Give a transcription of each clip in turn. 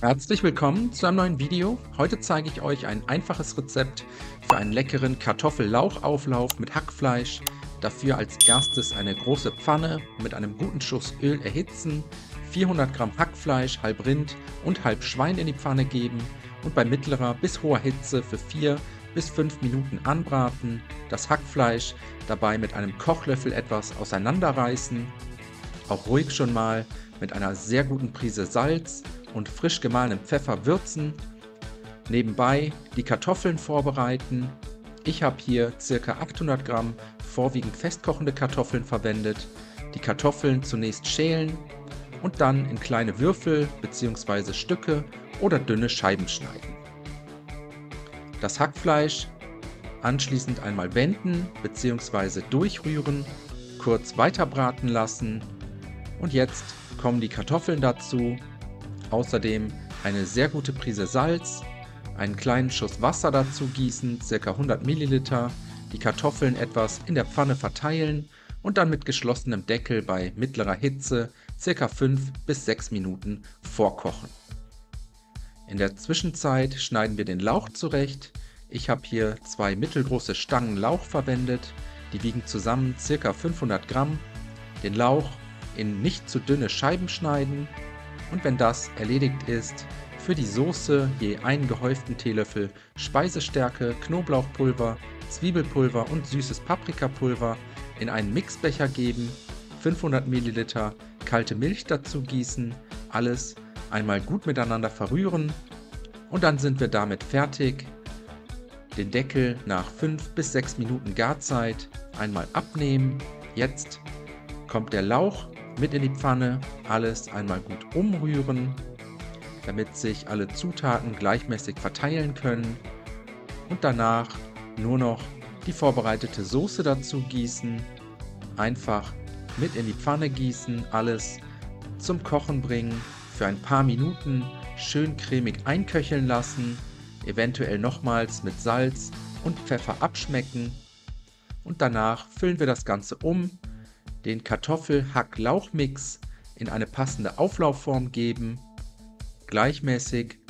Herzlich willkommen zu einem neuen Video. Heute zeige ich euch ein einfaches Rezept für einen leckeren Kartoffel-Lauch-Auflauf mit Hackfleisch. Dafür als erstes eine große Pfanne mit einem guten Schuss Öl erhitzen, 400 Gramm Hackfleisch, halb Rind und halb Schwein in die Pfanne geben und bei mittlerer bis hoher Hitze für 4 bis 5 Minuten anbraten. Das Hackfleisch dabei mit einem Kochlöffel etwas auseinanderreißen, auch ruhig schon mal mit einer sehr guten Prise Salz und frisch gemahlenem Pfeffer würzen. Nebenbei die Kartoffeln vorbereiten. Ich habe hier ca. 800 Gramm vorwiegend festkochende Kartoffeln verwendet. Die Kartoffeln zunächst schälen und dann in kleine Würfel bzw. Stücke oder dünne Scheiben schneiden. Das Hackfleisch anschließend einmal wenden bzw. durchrühren, kurz weiter braten lassen und jetzt kommen die Kartoffeln dazu. Außerdem eine sehr gute Prise Salz, einen kleinen Schuss Wasser dazu gießen, ca. 100 Milliliter, die Kartoffeln etwas in der Pfanne verteilen und dann mit geschlossenem Deckel bei mittlerer Hitze ca. 5 bis 6 Minuten vorkochen. In der Zwischenzeit schneiden wir den Lauch zurecht. Ich habe hier 2 mittelgroße Stangen Lauch verwendet, die wiegen zusammen ca. 500 Gramm. Den Lauch in nicht zu dünne Scheiben schneiden. Und wenn das erledigt ist, für die Soße je einen gehäuften Teelöffel Speisestärke, Knoblauchpulver, Zwiebelpulver und süßes Paprikapulver in einen Mixbecher geben, 500 Milliliter kalte Milch dazu gießen, alles einmal gut miteinander verrühren und dann sind wir damit fertig. Den Deckel nach 5 bis 6 Minuten Garzeit einmal abnehmen. Jetzt kommt der Lauch mit in die Pfanne, alles einmal gut umrühren, damit sich alle Zutaten gleichmäßig verteilen können und danach nur noch die vorbereitete Soße dazu gießen, einfach mit in die Pfanne gießen, alles zum Kochen bringen, für ein paar Minuten schön cremig einköcheln lassen, eventuell nochmals mit Salz und Pfeffer abschmecken und danach füllen wir das Ganze um, den Kartoffel-Hack-Lauch-Mix in eine passende Auflaufform geben, gleichmäßig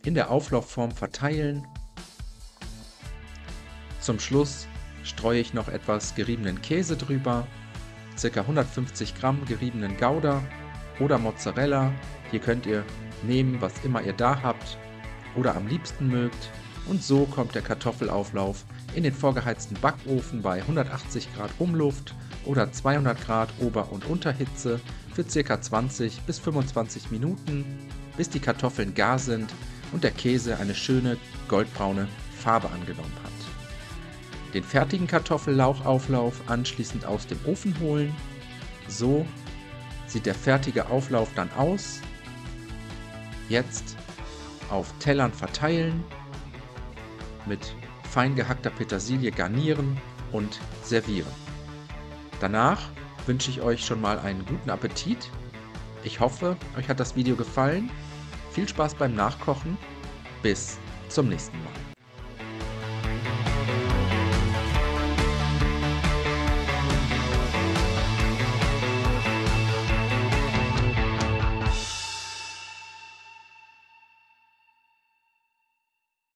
in der Auflaufform verteilen. Zum Schluss streue ich noch etwas geriebenen Käse drüber, ca. 150 Gramm geriebenen Gouda oder Mozzarella. Hier könnt ihr nehmen, was immer ihr da habt oder am liebsten mögt. Und so kommt der Kartoffelauflauf in den vorgeheizten Backofen bei 180 Grad Umluft oder 200 Grad Ober- und Unterhitze für ca. 20 bis 25 Minuten, bis die Kartoffeln gar sind und der Käse eine schöne goldbraune Farbe angenommen hat. Den fertigen Kartoffellauchauflauf anschließend aus dem Ofen holen. So sieht der fertige Auflauf dann aus. Jetzt auf Tellern verteilen, mit fein gehackter Petersilie garnieren und servieren. Danach wünsche ich euch schon mal einen guten Appetit. Ich hoffe, euch hat das Video gefallen. Viel Spaß beim Nachkochen. Bis zum nächsten Mal.